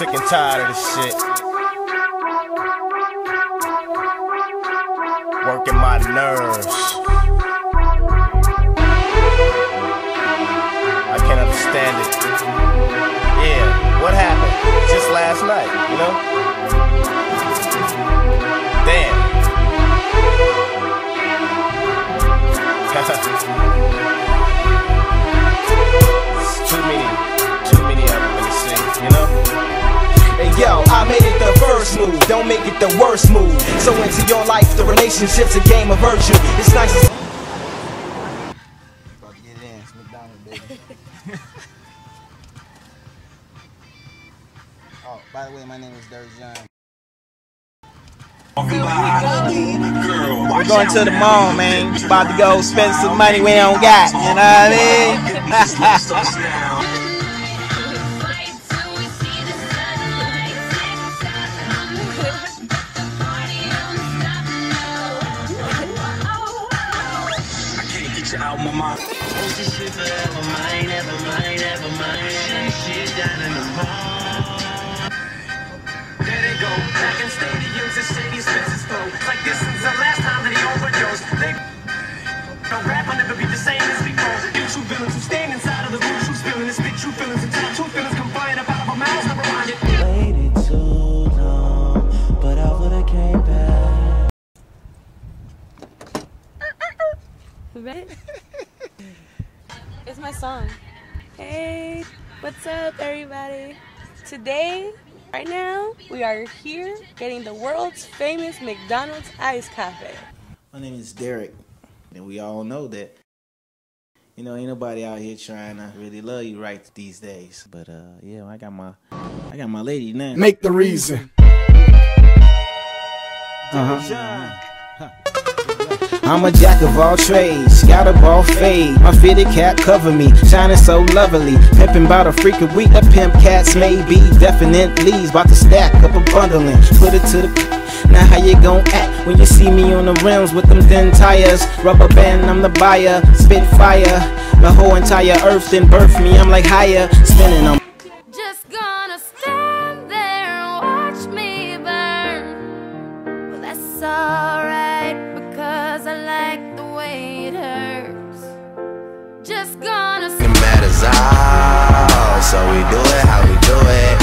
sick and tired of this shit. Working my nerves. I can't understand it. Yeah, what happened? Just last night, you know? Damn. It's too many of them in the city, you know? Hey yo, I made it the first move, don't make it the worst move. So into your life, the relationship's a game of virtue. It's nice to about to get in, it's McDonald's, baby. Oh, by the way, my name is Dirk John. We're going to the mall, man. About to go spend some money we don't got, you know what I mean? Out my mind. Oh, this shit forever mine, ever mine, ever mine. Shit down in the mall. There they go, back in stadiums and shady expenses flow. Like this is the last time that he overdosed. They don't rap, I'll never be the same as before. You true villains who stand inside of the room, true feelings, and spit true feelings until true feelings come flying up out of our mouths. Never mind it. Waited too long, but I would've came back. Right? It's my song. Hey, what's up everybody? Today, right now, we are here getting the world's famous McDonald's iced cafe. My name is Derek, and we all know that, you know, ain't nobody out here trying to really love you right these days. But yeah, I got my lady now. Make the reason. I'm a jack of all trades, got a ball fade. My fitted cap cover me, shining so lovely. Pimpin' bout a freak of week, the pimp cats may be definitely about to stack up a bundle and put it to the. Now how you gon' act when you see me on the rims with them thin tires? Rubber band, I'm the buyer, spit fire. The whole entire earth then birth me, I'm like higher, spinning on. Just gonna stand there and watch me burn. Well, that's alright, because I like the way it hurts. Just gonna It matters all, so we do it how we do it.